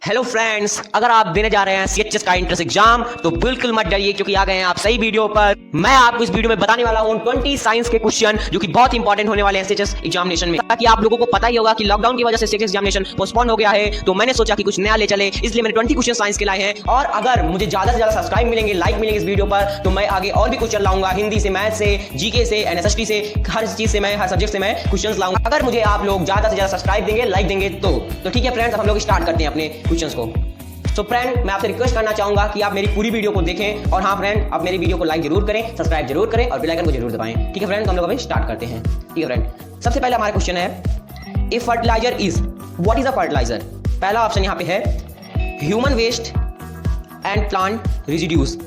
Hello friends, अगर आप देने जा रहे हैं सीएचएस का एंट्रेंस एग्जाम तो बिल्कुल मत डरिए, क्योंकि आ गए हैं आप सही वीडियो पर। मैं आपको इस वीडियो में बताने वाला हूं 20 साइंस के क्वेश्चन जो कि बहुत इंपॉर्टेंट होने वाले हैं सीएचएस एग्जामिनेशन में। ताकि आप लोगों को पता ही होगा कि लॉकडाउन की वजह से सीएचएस एग्जामिनेशन पोस्टपोन हो गया है, तो मैंने सोचा कि कुछ नया ले चले, इसलिए मैंने 20 क्वेश्चन साइंस के लाए हैं। और अगर मुझे ज्यादा से ज्यादा सब्सक्राइब मिलेंगे, लाइक मिलेंगे इस वीडियो पर, तो मैं आगे और भी क्वेश्चन लाऊंगा, हिंदी से, मैथ से, जीके से, एनएसएसटी से, हर चीज से, मैं हर सब्जेक्ट से मैं क्वेश्चन लाऊंगा। अगर मुझे आप लोग ज्यादा से ज्यादा सब्सक्राइब देंगे, लाइक देंगे तो ठीक है फ्रेंड्स, अब हम लोग स्टार्ट करते हैं अपने क्वेश्चंस को। तो फ्रेंड, मैं आपसे रिक्वेस्ट करना चाहूंगा कि आप मेरी पूरी वीडियो को देखें, और हाँ फ्रेंड, आप मेरी वीडियो को लाइक जरूर करें, सब्सक्राइब जरूर करें और बेल आइकन को जरूर दबाएं। ठीक है फ्रेंड, तो हम लोग अभी स्टार्ट करते हैं। ठीक है फ्रेंड, सबसे पहले हमारा क्वेश्चन है, a fertiliser is, what is a fertiliser? पहला ऑप्शन यहाँ पे है human waste and plant residues.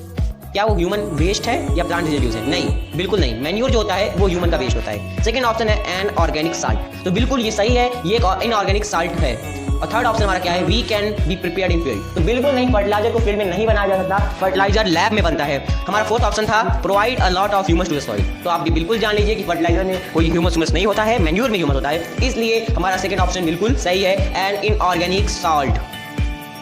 क्या वो ह्यूमन वेस्ट है या प्लांट रेजिड्यूज है? नहीं, बिल्कुल नहीं। मैन्योर जो होता है वो ह्यूमन का वेस्ट होता है। सेकंड ऑप्शन है एन ऑर्गेनिक साल्ट, तो बिल्कुल ये सही है, ये एक इनऑर्गेनिक साल्ट है। और थर्ड ऑप्शन हमारा क्या है, we can be prepared in field, तो बिल्कुल नहीं, फर्टिलाइजर को फील्ड में नहीं बनाया जा सकता, फर्टिलाइजर लैब में बनता है। हमारा फोर्थ ऑप्शन था provide a lot of humus to the soil, तो आप भी बिल्कुल जान लीजिए कि फर्टिलाइजर में कोई ह्यूमस नहीं होता है, मैन्योर में ह्यूमस होता है, इसलिए हमारा सेकंड ऑप्शन बिल्कुल सही है, an inorganic salt.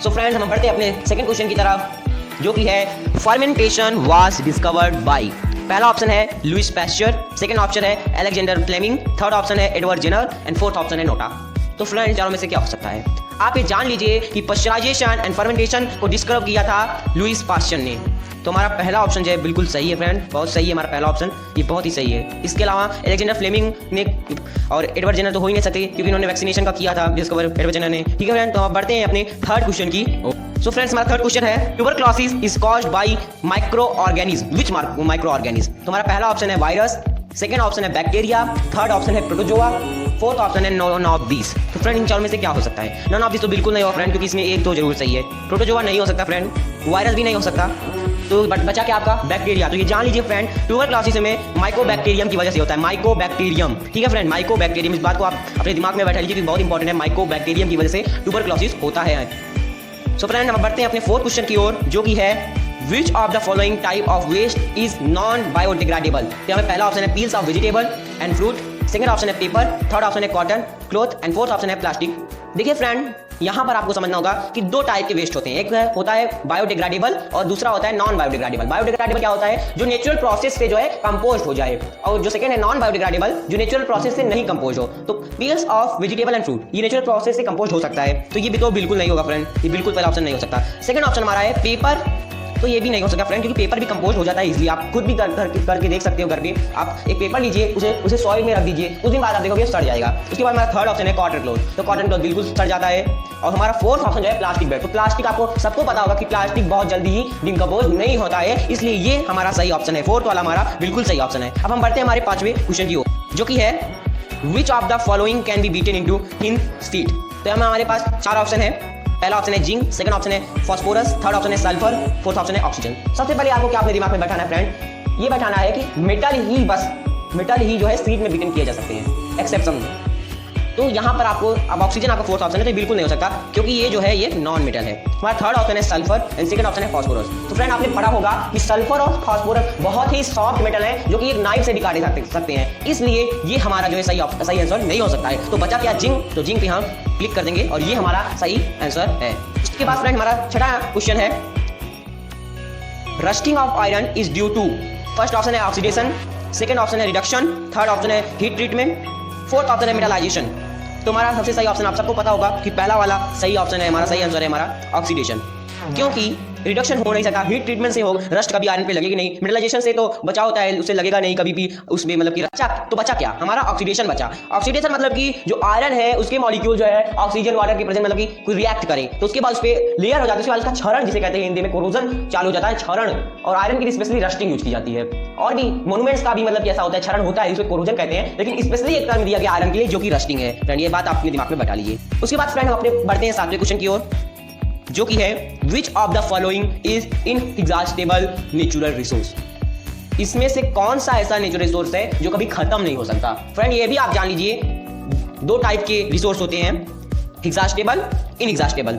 So friends, हम बढ़ते हैं अपने सेकंड क्वेश्चन की तरफ, जो कि है फर्मेंटेशन वाज डिस्कवर्ड बाय। पहला ऑप्शन है लुइस पैस्चर, सेकंड ऑप्शन है अलेक्जेंडर फ्लेमिंग, थर्ड ऑप्शन है Edward Jenner and fourth option है नोटा। तो फ्रेंड्स, चारों में से क्या हो सकता है? आप ये जान लीजिए कि पाश्चराइजेशन एंड फर्मेंटेशन को डिस्कवर किया था लुइस पास्चर ने। तो हमारा पहला ऑप्शन जो है बिल्कुल सही है फ्रेंड, बहुत सही है हमारा पहला ऑप्शन, ये बहुत ही सही है। इसके अलावा अलेक्जेंडर फ्लेमिंग ने और एडवर्ड जेनर तो हो ही नहीं सकते, क्योंकि उन्होंने वैक्सीनेशन का किया था डिस्कवर एडवर्ड जेनर ने। ठीक है फ्रेंड, तो हम बढ़ते हैं अपने थर्ड क्वेश्चन की। सो फ्रेंड्स, हमारा थर्ड क्वेश्चन है tuberculosis is caused by micro organism, which micro organism? तो हमारा पहला ऑप्शन है वायरस, सेकंड ऑप्शन है बैक्टीरिया, थर्ड ऑप्शन है प्रोटोजोआ, फोर्थ ऑप्शन है नॉन ऑफ दीस। तो फ्रेंड, इन चारों में से क्या हो सकता है? नॉन ऑफ दीस तो बिल्कुल नहीं होगा फ्रेंड, क्योंकि इसमें एक तो जरूर सही है। प्रोटोजोआ नहीं हो सकता फ्रेंड, वायरस भी नहीं हो सकता, तो बचा क्या आपका बैक्टीरिया। तो ये जान लीजिए फ्रेंड, ट्यूबरक्लोसिस में माइकोबैक्टीरियम की वजह से होता है, माइकोबैक्टीरियम। ठीक है फ्रेंड, माइकोबैक्टीरियम, इस बात को आप अपने दिमाग में बैठा लीजिए कि बहुत इंपॉर्टेंट है, माइकोबैक्टीरियम की वजह से ट्यूबरक्लोसिस होता है। सो फ्रेंड, हम बढ़ते हैं अपने फोर्थ क्वेश्चन की ओर, जो कि है Which of the following type of waste is non-biodegradable? तो हमें पहला ऑप्शन है peels of vegetable and fruit, second option है पेपर, थर्ड ऑप्शन है cotton cloth and fourth option है प्लास्टिक। देखिए फ्रेंड, यहाँ पर आपको समझना होगा कि दो टाइप के वेस्ट होते हैं, एक होता है बायोडिग्रेडेबल और दूसरा होता है नॉन बायोडिग्रेडेबल। बायोडिग्रेडेबल क्या होता है? जो नेचुरल प्रोसेस से जो है कंपोस्ट हो जाए, और जो सेकंड है नॉन बायोडिग्रेडेबल, जो नेचुरल प्रोसेस से नहीं कंपोस्ट हो। तो peels of vegetable and fruit ये नेचुरल प्रोसेस से कंपोस्ट हो सकता है, तो ये भी तो बिल्कुल नहीं होगा फ्रेंड, ये बिल्कुल पहला ऑप्शन नहीं हो सकता। सेकंड ऑप्शन हमारा है पेपर, तो ये भी नहीं हो सकता फ्रेंड, क्योंकि पेपर भी कंपोस्ट हो जाता है इसलिए। आप खुद भी करके देख सकते हो घर पे। आप एक पेपर लीजिए, उसे सॉइल में रख दीजिए, कुछ दिन बाद आप देखोगे सड़ जाएगा। उसके बाद हमारा थर्ड ऑप्शन है कॉटन क्लॉथ, तो कॉटन क्लॉथ बिल्कुल सड़ जाता है। और हमारा फोर्थ ऑप्शन जो है प्लास्टिक बैग, तो प्लास्टिक आपको सबको पता होगा कि प्लास्टिक बहुत जल्दी ही डिकम्पोज नहीं होता है, इसलिए ये हमारा सही ऑप्शन है, फोर्थ वाला हमारा बिल्कुल सही ऑप्शन है। अब हम बढ़ते हैं हमारे पांचवें क्वेश्चन की ओर, जो कि है which of the following can be beaten into thin steel. तो हमारे पास चार ऑप्शन है, पहला ऑप्शन है जिंक, सेकंड ऑप्शन है फास्फोरस, थर्ड ऑप्शन है सल्फर, फोर्थ ऑप्शन है ऑक्सीजन। सबसे पहले आपको क्या अपने दिमाग में बैठाना है फ्रेंड, ये बैठाना है कि मेटल ही, बस मेटल ही जो है स्टील में बीटन किए जा सकते हैं, एक्सेप्शन। तो यहाँ पर आपको अब ऑक्सीजन आपका फोर्थ ऑप्शन है, तो बिल्कुल नहीं हो सकता, क्योंकि ये जो है ये नॉन मेटल है। हमारा थर्ड ऑप्शन है सल्फर एंड सेकंड ऑप्शन है फास्फोरस। तो फ्रेंड, आपने पढ़ा होगा कि सल्फर और फास्फोरस बहुत ही सॉफ्ट मेटल है, जो कि एक नाइफ से भी काटे सकते हैं, इसलिए ये हमारा जो है सही आंसर नहीं हो सकता है। तो बचा क्या? जिंक, तो जिंक पे हम क्लिक कर देंगे और ये हमारा सही आंसर है। उसके बाद फ्रेंड, हमारा छठा क्वेश्चन है rusting of iron is due to. First option है ऑक्सीडेशन, सेकंड ऑप्शन है रिडक्शन, थर्ड ऑप्शन है हीट ट्रीटमेंट, फोर्थ ऑप्शन है मेटलाइजेशन। तो हमारा सबसे सही ऑप्शन आप सबको पता होगा कि पहला वाला सही ऑप्शन है, हमारा सही आंसर है हमारा ऑक्सीडेशन, क्योंकि रिडक्शन हो नहीं सकता, हीट ट्रीटमेंट से हो रस्ट कभी आयरन पे लगेगी नहीं, मेटलाइजेशन से तो बचा होता है, उससे लगेगा नहीं कभी भी उसमें, मतलब कि बचा, तो बचा क्या? हमारा ऑक्सीडेशन बचा। ऑक्सीडेशन मतलब कि जो आयरन है उसके मॉलिक्यूल जो है ऑक्सीजन वाटर के प्रेजेंट मतलब कि कोई रिएक्ट करे, तो उसके बाद उस पर लेयर हो जाती है, उसके बाद उसका क्षरण जिसे कहते हैं हिंदी में, कोरोजन चालू हो जाता है, क्षरण। और आयरन की स्पेशली रस्टिंग यूज की जाती है, और भी मोन्यूमेंट्स का भी मतलब कि ऐसा होता है, क्षरण होता है, इसको कोरोजन कहते हैं, लेकिन स्पेशली एक टर्म दिया गया आयरन के लिए जो कि रस्टिंग है फ्रेंड, ये बात आपके दिमाग में बैठा लीजिए। उसके बाद फ्रेंड, हम अपने बढ़ते हैं सातवें क्वेश्चन की ओर, जो कि है which of the following is inexhaustible natural resource. इसमें से कौन सा ऐसा नेचुरल रिसोर्स है जो कभी खत्म नहीं हो सकता? फ्रेंड, ये भी आप जान लीजिए, दो टाइप के रिसोर्स होते हैं, एग्जॉस्टेबल, इनएग्जॉस्टेबल।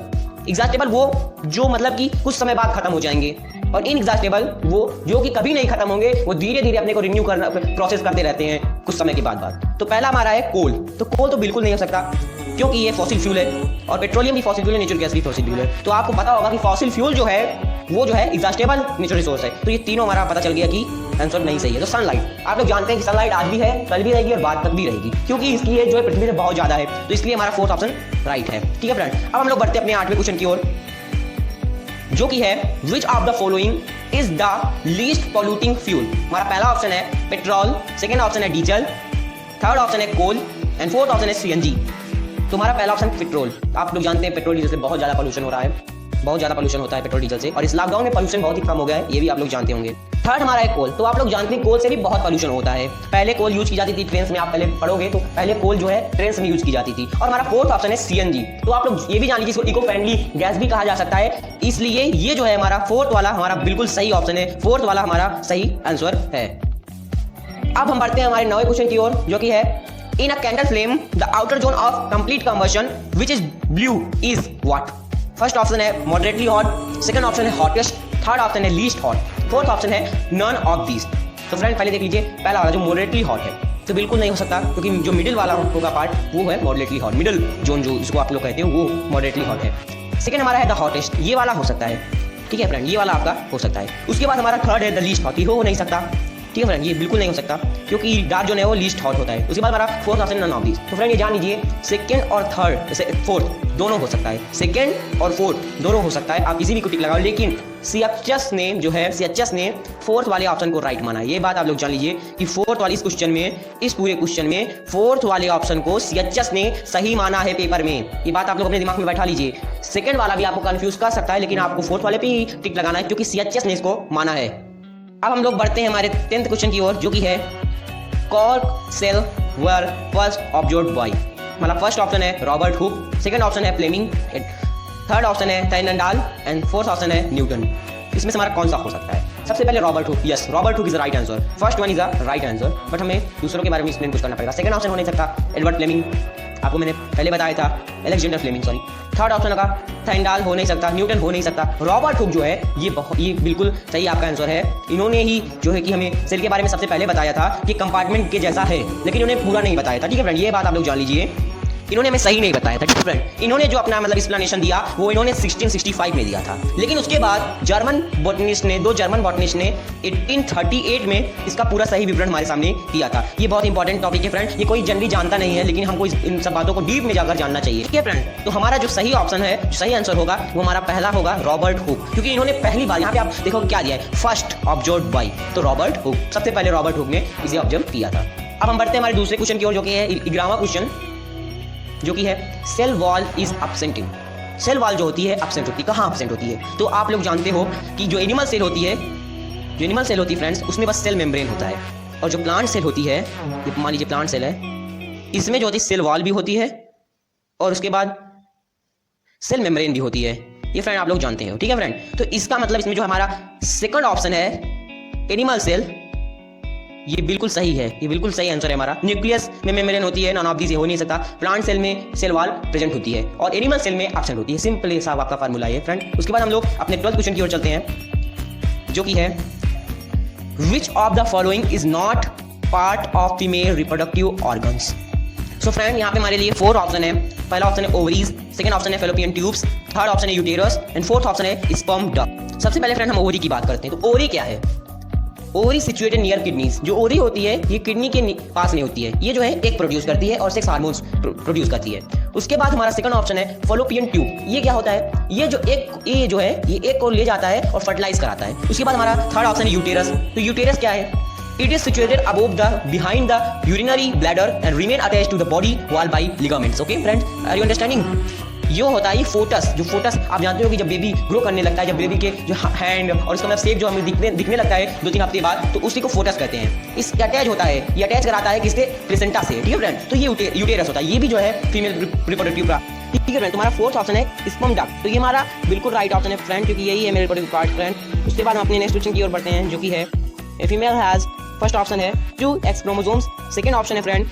एग्जॉस्टेबल वो जो मतलब कि कुछ समय बाद खत्म हो जाएंगे, और इनएग्जॉस्टेबल वो जो कि कभी नहीं खत्म होंगे, वो धीरे धीरे अपने को रिन्यू करना, प्रोसेस करते रहते हैं कुछ समय के बाद। तो पहला हमारा है कोल, तो कोल तो बिल्कुल नहीं हो सकता। क्योंकि ये फॉसिल फ्यूल है और पेट्रोलियम भी फॉसिल फ्यूल है, नेचुरल गैस भी फॉसिल फ्यूल है। तो आपको पता होगा कि फॉसिल फ्यूल जो है वो जो है एग्जॉस्टेबल नेचुरल रिसोर्स है। तो ये तीनों हमारा पता चल गया कि आंसर नहीं सही है। तो सनलाइट, आप लोग जानते हैं कि सनलाइट आज भी है, कल भी रहेगी और बाद तक भी रहेगी, क्योंकि इसकी जो है पृथ्वी से बहुत ज्यादा है। तो इसलिए हमारा फोर्थ ऑप्शन राइट है। ठीक है फ्रेंड, अब हम लोग बढ़ते हैं अपने 8वें क्वेश्चन की ओर, जो कि है which of the following is the least polluting fuel. हमारा पहला ऑप्शन है पेट्रोल, सेकंड ऑप्शन है डीजल, थर्ड ऑप्शन है कोल एंड फोर्थ ऑप्शन है सीएनजी। तो हमारा पहला ऑप्शन पेट्रोल। आप लोग जानते हैं पेट्रोल डीजल से बहुत ज्यादा पोल्यूशन हो रहा है, बहुत ज्यादा पोल्यूशन होता है पेट्रोल डीजल से, और इस लॉकडाउन में पोल्यूशन बहुत ही कम हो गया है, ये भी आप लोग जानते होंगे। थर्ड हमारा है कोल। तो आप लोग जानते हैं कोल से भी बहुत पोल्यूशन होता है। पहले कोल यूज की जाती थी ट्रेन में, आप पहले पढ़ोगे तो पहले कोल जो है ट्रेन में यूज की जाती थी। और हमारा फोर्थ ऑप्शन है सीएनजी। तो आप लोग ये भी जान लीजिए इसको इको फ्रेंडली गैस भी कहा जा सकता है, इसलिए ये जो है हमारा फोर्थ वाला हमारा बिल्कुल सही ऑप्शन है, फोर्थ वाला हमारा सही आंसर है। अब हम बढ़ते हैं हमारे 9वें क्वेश्चन की ओर, जो कि है in a candle flame the outer zone of complete combustion which is blue is what. First option है मॉडरेटली हॉट, सेकंड ऑप्शन है हॉटेस्ट, थर्ड ऑप्शन है लीस्ट हॉट, फोर्थ ऑप्शन है नन ऑफ दीज। तो friend पहले देख लीजिए, पहला वाला जो मॉडरेटली हॉट है तो बिल्कुल नहीं हो सकता, क्योंकि जो मिडिल वाला होगा पार्ट वो है मॉडरेटली हॉट, मिडिल जोन जो इसको आप लोग कहते हैं वो मॉडरेटली हॉट है। सेकंड हमारा है द हॉटेस्ट, ये वाला हो सकता है। ठीक है फ्रेंड, ये वाला आपका हो सकता है। उसके बाद हमारा थर्ड है द लीस्ट हॉट, ये हो नहीं सकता। ठीक है फ्रेंड, ये बिल्कुल नहीं हो सकता, क्योंकि डार्क जोन है वो लीस्ट हॉट होता है। उसके बाद हमारा fourth option none of these. तो फ्रेंड ये जान लीजिए, सेकंड और थर्ड फोर्थ दोनों हो सकता है, सेकंड और फोर्थ दोनों हो सकता है, आप किसी भी को टिक लगाओ, लेकिन सीएचएस ने फोर्थ वाले ऑप्शन को राइट माना है। ये बात आप लोग जान लीजिए कि फोर्थ वाले इस क्वेश्चन में, इस पूरे क्वेश्चन में फोर्थ वाले ऑप्शन को सीएचएस ने सही माना है पेपर में। ये बात आप लोग अपने दिमाग में बैठा लीजिए। सेकंड वाला भी आपको कंफ्यूज कर सकता है, लेकिन आपको फोर्थ वाले पे ही टिक लगाना है, क्योंकि सीएचएस ने इसको माना है। अब हम लोग बढ़ते हैं हमारे 10th क्वेश्चन की ओर, जो कि है cork cell were first observed by. मतलब फर्स्ट ऑप्शन है रॉबर्ट हुक, सेकंड ऑप्शन है फ्लेमिंग, थर्ड ऑप्शन है टाइनडाल एंड फोर्थ ऑप्शन है न्यूटन। इसमें से हमारा कौन सा हो सकता है? सबसे पहले Robert Hooke. Yes, Robert Hooke is the right answer, first one is the right answer, but हमें दूसरों के बारे में एक्सप्लेन कुछ करना पड़ेगा। सेकंड ऑप्शन हो नहीं सकता एडवर्ड फ्लेमिंग, आपको मैंने पहले बताया था, Alexander Fleming sorry. Third option होगा टाइनडाल, हो नहीं सकता, न्यूटन हो नहीं सकता। रॉबर्ट हुक जो है ये बिल्कुल सही आपका आंसर है। इन्होंने ही जो है कि हमें सेल के बारे में सबसे पहले बताया था कि कंपार्टमेंट के जैसा है, लेकिन उन्हें पूरा नहीं बताया था। ठीक है फ्रेंड, ये बात आप लोग जान लीजिए, इन्होंने हमें सही नहीं बताया था। ठीक है फ्रेंड, इन्होंने जो अपना मतलब एक्सप्लेनेशन दिया वो इन्होंने 1665 में दिया था, लेकिन उसके बाद जर्मन बॉटनिस्ट ने, दो जर्मन बॉटनिस्ट ने 1838 में इसका पूरा सही विवरण हमारे सामने किया था। ये बहुत इंपॉर्टेंट टॉपिक है फ्रेंड, ये कोई जनरली जानता नहीं है, लेकिन हमको इन सब बातों को डीप में जाकर जानना चाहिए। ठीक है फ्रेंड, तो हमारा जो सही ऑप्शन है, जो सही आंसर होगा वो हमारा पहला होगा रॉबर्ट हुक, क्योंकि इन्होंने पहली बार, यहाँ पे आप देखो क्या दिया है, फर्स्ट ऑब्जर्व्ड बाय, तो रॉबर्ट हुक, सबसे पहले रॉबर्ट हुक ने इसे ऑब्जर्व किया था। अब हम बढ़ते हैं हमारे दूसरे क्वेश्चन की ओर, जो कि है 11वां क्वेश्चन, जो कि है cell wall is absenting। Cell wall जो होती है एब्सेंट होती है, कहाँ एब्सेंट होती है? तो आप लोग जानते हो कि जो एनिमल सेल होती है, फ्रेंड्स, उसमें बस सेल मेम्ब्रेन होता है, और जो प्लांट सेल होती है, मान लीजिए प्लांट सेल है, इसमें जो होती है सेल वॉल भी होती है और उसके बाद सेल मेम्ब्रेन भी होती है। ये फ्रेंड आप लोग जानते हो। ठीक है फ्रेंड, तो इसका मतलब इसमें जो हमारा सेकंड ऑप्शन है एनिमल सेल, ये बिल्कुल सही है, ये बिल्कुल सही आंसर है हमारा। न्यूक्लियस में मेम्ब्रेन होती है, नॉन ऑफ दीज हो नहीं सकता। प्लांट सेल में सेल वॉल प्रेजेंट होती है और एनिमल सेल में एब्सेंट होती है। सिंपल सा आपका फार्मूला है फ्रेंड। उसके बाद हम लोग अपने 12th क्वेश्चन की ओर चलते हैं, जो कि है which of the following is not part of female reproductive organs. So friend, यहाँ पे हमारे लिए 4 ऑप्शन है। पहला ऑप्शन है ओवरीज, सेकंड ऑप्शन है फेलोपियन ट्यूब्स, थर्ड ऑप्शन है यूटेरस एंड फोर्थ ऑप्शन है स्पर्म डक्ट। सबसे पहले फ्रेंड हम ओवरी की बात करते हैं। तो ओवरी क्या है? Ovary situated near kidneys. जो ओवरी होती है ये किडनी के पास नहीं होती है, ये जो है एग प्रोड्यूस करती है और सेक्स हार्मोन्स प्रोड्यूस करती है। उसके बाद हमारा सेकंड ऑप्शन है फॉलोपियन ट्यूब। ये क्या होता है? ये जो एग को ले जाता है और फर्टिलाइज कराता है। उसके बाद हमारा थर्ड ऑप्शन है यूटेरस। तो यूटेरस क्या है? It is situated above behind the urinary bladder and remain attached to the body wall by ligaments. Okay friends, are you understanding? ये होता है फोटस। जो फोटस आप जानते हो कि जब बेबी ग्रो करने लगता है, जब बेबी के जो हैंड और उसका मतलब शेप जो हमें दिखने लगता है 2-3 हफ्ते बाद, तो उसी को फोटस कहते हैं। इस अटैच होता है, ये अटैच कराता है किससे? प्लेसेंटा से। ठीक है फ्रेंड, तो ये यूटेरस होता है, ये भी जो है फीमेल रिप्रोडक्टिव पार्ट। ठीक है फ्रेंड, तुम्हारा फोर्थ ऑप्शन है स्पर्म डक्ट। तो ये हमारा बिल्कुल राइट ऑप्शन है फ्रेंड, क्योंकि यही है मेरे रिप्रोडक्टिव पार्ट फ्रेंड। उसके बाद हम अपने नेक्स्ट क्वेश्चन की ओर बढ़ते हैं, जो कि है a female has, first option है 2 X क्रोमोसोम्स, सेकंड ऑप्शन है friend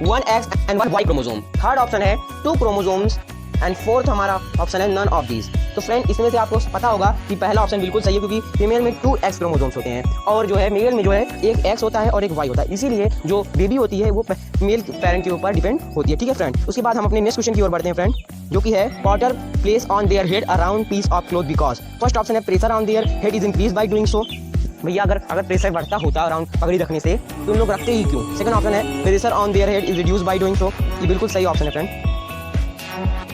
1 X and 1 Y chromosome, third option है 2 क्रोमोसोम्स एंड फोर्थ हमारा ऑप्शन है नन ऑफ दीज। तो फ्रेंड इसमें से आपको पता होगा कि पहला ऑप्शन बिल्कुल सही है, क्योंकि फीमेल में 2 एक्स क्रोमोसोम्स होते हैं और जो है मेल में जो है एक एक्स होता है और एक वाई होता है, इसीलिए जो बेबी होती है वो मेल पेरेंट के ऊपर डिपेंड होती है। ठीक है फ्रेंड, उसके बाद हम अपने नेक्स्ट क्वेश्चन की ओर बढ़ते हैं फ्रेंड, जो कि है potter place on their head around piece of cloth because. First option है pressure on their head is increase by doing so. भैया अगर प्रेशर बढ़ता होता अराउंड पगड़ी रखने से तो उन लोग रखते ही क्यों। सेकंड ऑप्शन है pressure on their head is reduce by doing सो। ये बिल्कुल सही ऑप्शन है फ्रेंड,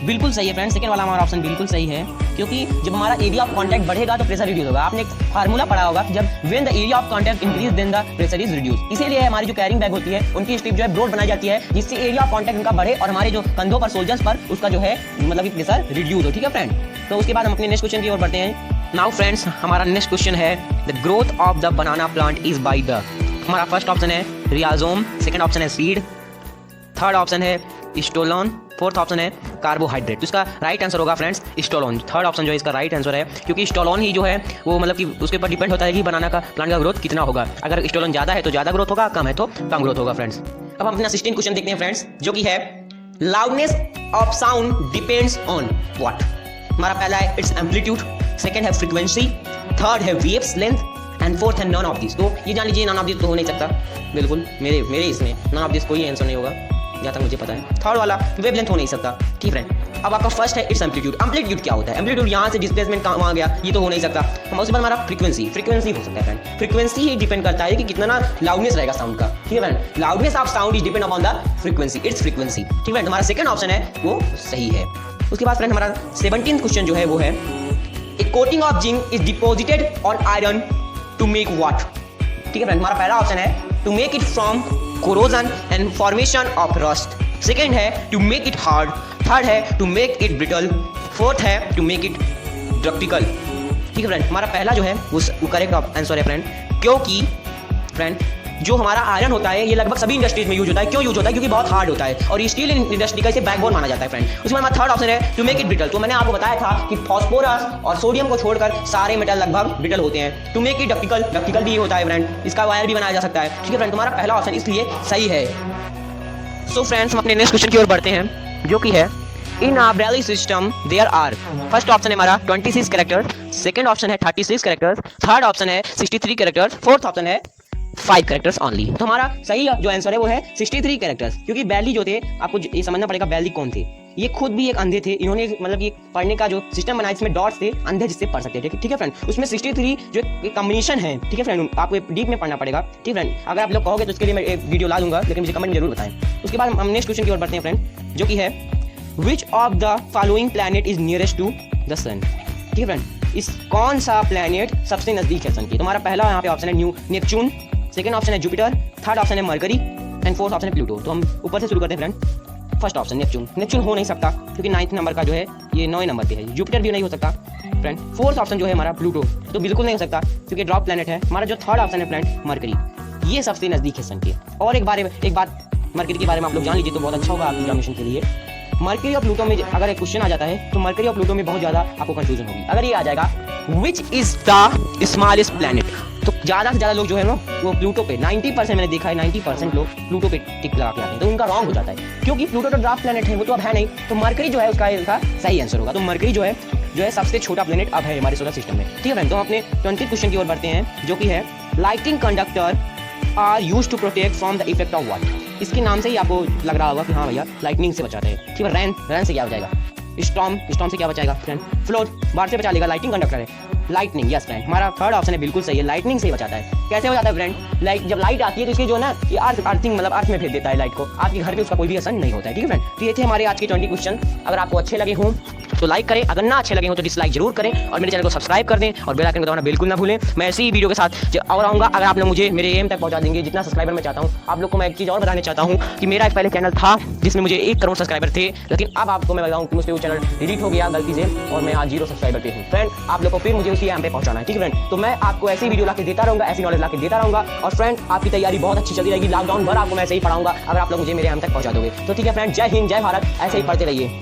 बिल्कुल सही है फ्रेंड, सेकंड वाला हमारा ऑप्शन बिल्कुल सही है, क्योंकि जब हमारा एरिया ऑफ कांटेक्ट बढ़ेगा तो प्रेशर रिड्यूस होगा। आपने एक फार्मूला पढ़ा होगा कि जब when the area of contact increase then the pressure is reduce. इसीलिए हमारी जो कैरिंग बैग होती है उनकी स्ट्रिप जो है ब्रॉड बनाई जाती है, जिससे एरिया ऑफ कांटेक्ट उनका बढ़े और हमारे जो कंधों पर सोल्जर्स पर उसका जो है मतलब कि प्रेशर रिड्यूस हो। ठीक है फ्रेंड, तो उसके बाद हम अपने नेक्स्ट क्वेश्चन की ओर बढ़ते हैं। नाउ फ्रेंड्स हमारा नेक्स्ट क्वेश्चन है the growth of the banana plant is by the. हमारा फर्स्ट ऑप्शन है रियाजोम, सेकंड ऑप्शन है सीड, थर्ड ऑप्शन है स्टोलोन, फोर्थ ऑप्शन है कार्बोहाइड्रेट। तो इसका राइट आंसर होगा फ्रेंड्स स्टोलोन। थर्ड ऑप्शन जो है इसका राइट आंसर है, क्योंकि स्टोलोन ही जो है वो मतलब कि उसके ऊपर डिपेंड होता है कि बनाना का प्लांट का ग्रोथ कितना होगा। अगर स्टोलोन ज़्यादा है तो ज़्यादा ग्रोथ होगा, कम है तो कम ग्रोथ होगा फ्रेंड्स। अब हम अपना 16 क्वेश्चन देखते हैं फ्रेंड्स, जो कि है loudness of sound depends on what. हमारा पहला है इट्स एम्पलीट्यूड, सेकंड है फ्रीक्वेंसी, थर्ड है वेव्स लेंथ एंड फोर्थ है नॉन ऑफ दिस। तो ये जान लीजिए नॉन ऑफ दिस तो हो नहीं सकता, बिल्कुल मेरे इसमें नॉन ऑफ दिस कोई आंसर नहीं होगा जहाँ तक मुझे पता है। थर्ड वाला वेव लेंथ हो नहीं सकता। ठीक फ्रेंड, अब आपका फर्स्ट है इट्स एम्पलीट्यूड। एम्पलीट्यूड क्या होता है? एम्पलीट्यूड यहाँ से डिस्प्लेसमेंट वहाँ गया, ये तो हो नहीं सकता। हम उसके बाद हमारा फ्रीक्वेंसी हो सकता है फ्रेंड। फ्रीक्वेंसी ही डिपेंड करता है कि कितना ना लाउडनेस रहेगा साउंड का। ठीक है friend, loudness of sound is depend upon the frequency, it's frequency. ठीक फ्रेंड, हमारा सेकंड ऑप्शन है वो सही है। उसके बाद फ्रेंड हमारा 17th क्वेश्चन जो है वो है a coating of zinc is deposited on iron to make what. ठीक है फ्रेंड, हमारा पहला ऑप्शन है to make it from corrosion and formation of rust, second है to make it hard, third है to make it brittle, fourth है to make it ductile. ठीक है फ्रेंड, हमारा पहला जो है वो करेक्ट आंसर है फ्रेंड, क्योंकि फ्रेंड जो हमारा आयरन होता है ये लगभग सभी इंडस्ट्रीज में यूज होता है। क्यों यूज होता है? क्योंकि बहुत हार्ड होता है और स्टील इंडस्ट्री का इसे बैकबोन माना जाता है फ्रेंड। उसके बाद थर्ड ऑप्शन है टू मेक इट ब्रिटल। तो मैंने आपको बताया था कि फास्फोरस और सोडियम को छोड़कर सारे मेटल लगभग ब्रिटल होते हैं। टू मेक इट डक्टिकल भी होता है फ्रेंड, इसका वायर भी बनाया जा सकता है। ठीक है फ्रेंड, तुम्हारा पहला ऑप्शन इसलिए सही है। सो फ्रेंड्स हम अपने नेक्स्ट क्वेश्चन की ओर बढ़ते हैं, जो कि है in our Braille system there are. First option है हमारा 26 कैरेक्टर्स, सेकंड ऑप्शन है 36 कैरेक्टर्स, थर्ड ऑप्शन है 63 कैरेक्टर्स, फोर्थ ऑप्शन है 5 कैरेक्टर्स ओनली। तो हमारा सही जो आंसर है वो है 63 कैरेक्टर्स, क्योंकि बैली जो थे आपको ये समझना पड़ेगा बैली कौन थे। ये खुद भी एक अंधे थे, इन्होंने मतलब ये पढ़ने का जो सिस्टम बनाया इसमें डॉट्स थे अंधे जिससे पढ़ सकते थे। ठीक है फ्रेंड, उसमें 63 जो एक कॉम्बिनेशन है। ठीक है फ्रेंड, आपको डीप में पढ़ना पड़ेगा। ठीक फ्रेंड, अगर आप लोग कहोगे तो उसके लिए मैं एक वीडियो ला दूंगा, लेकिन मुझे कमेंट में जरूर बताएं। उसके बाद हम नेक्स्ट क्वेश्चन की ओर बढ़ते हैं फ्रेंड, जो कि है which of the following planet is nearest to the sun. ठीक है फ्रेंड, इस कौन सा प्लैनेट सबसे नजदीक है सन के। तुम्हारा पहला यहाँ पे ऑप्शन है नेपच्यून, सेकंड ऑप्शन है जुपिटर, थर्ड ऑप्शन है मरकरी एंड फोर्थ ऑप्शन है प्लूटो। तो हम ऊपर से शुरू करते हैं फ्रेंड। फर्स्ट ऑप्शन नेपच्यून हो नहीं सकता, क्योंकि 9th नंबर का जो है ये 9 नंबर पे है। जुपिटर भी नहीं हो सकता फ्रेंड। फोर्थ ऑप्शन जो है हमारा प्लूटो तो बिल्कुल नहीं हो सकता, क्योंकि ड्रॉप प्लैनेट है। हमारा जो थर्ड ऑप्शन है फ्रेंड मरकरी, ये सबसे नजदीक है सन के। और एक बात मरकरी के बारे में आप लोग जान लीजिए तो बहुत अच्छा होगा आपकी एग्जामिनेशन के लिए। मरकरी और प्लूटो में अगर एक क्वेश्चन आ जाता है तो मरकरी और प्लूटो में बहुत ज्यादा आपको कंफ्यूजन होगी। अगर ये आ जाएगा which is the smallest planet, तो ज़्यादा से ज़्यादा लोग जो है ना वो प्लूटो पे 90% मैंने देखा है 90% लोग प्लूटो पे टिक लगा के आते हैं, तो उनका रॉन्ग हो जाता है, क्योंकि प्लूटो तो ड्राफ्ट प्लैनेट है, वो तो अब है नहीं। तो मरकरी जो है उसका सही आंसर होगा। तो मरकरी जो है सबसे छोटा प्लैनेट अब है हमारे सोलर सिस्टम में। ठीक है फ्रेंड, तो हम अपने 20th क्वेश्चन की ओर बढ़ते हैं, जो कि है lighting conductor are used to protect from the effect of what. इसके नाम से ही आपको लग रहा होगा कि हाँ भैया लाइटनिंग से बचाते हैं। ठीक है, रैन से क्या बचाएगा? स्टॉर्म से क्या बचाएगा फ्रेंड? फ्लोट बाढ़ से बचा लेगा। लाइटिंग कंडक्टर है लाइटनिंग, यस फ्रेंड, हमारा थर्ड ऑप्शन है बिल्कुल सही है, लाइटनिंग से ही बचाता है। कैसे बचाता है फ्रेंड? लाइट जब लाइट आती है तो इसकी जो ना ये अर्थिंग मतलब अर्थ में भेज देता है लाइट को, आपके घर पे उसका कोई भी असर नहीं होता है। ठीक है फ्रेंड, तो ये थे हमारे आज के 20 क्वेश्चन। अगर आपको अच्छे लगे हों तो लाइक करें, अगर ना अच्छे लगे हो तो डिसलाइक जरूर करें, और मेरे चैनल को सब्सक्राइब कर दें और बेल आइकन को दबाना बिल्कुल ना भूलें। मैं ऐसी ही वीडियो के साथ और आऊँगा अगर आप लोग मुझे मेरे एम तक पहुँचा देंगे जितना सब्सक्राइबर मैं चाहता हूँ। आप लोग को मैं एक चीज़ और बताना चाहता हूँ कि मेरा एक पहले चैनल था जिसमें मुझे 1 करोड़ सब्सक्राइबर थे, लेकिन अब आपको मैं बताऊँ कि मुझसे वो चैनल डिलीट हो गया गलती से और मैं आज 0 सब्सक्राइबर पे हूँ। फ्रेंड, आप लोग को फिर मुझे उसी एम पे पहुँचाना है। ठीक है फ्रेंड, तो मैं आपको ऐसी वीडियो लाके देता रहूँगा, ऐसी नॉलेज लाके देता रहूँगा। और फ्रेंड, आपकी तैयारी बहुत अच्छी चलती रहेगी, लॉकडाउन भर आपको मैं ऐसे ही पढ़ाऊँगा अगर आप लोग मुझे मेरे एम तक पहुँचा दोगे। तो ठीक है फ्रेंड, जय हिंद, जय भारत, ऐसे ही पढ़ते रहिए।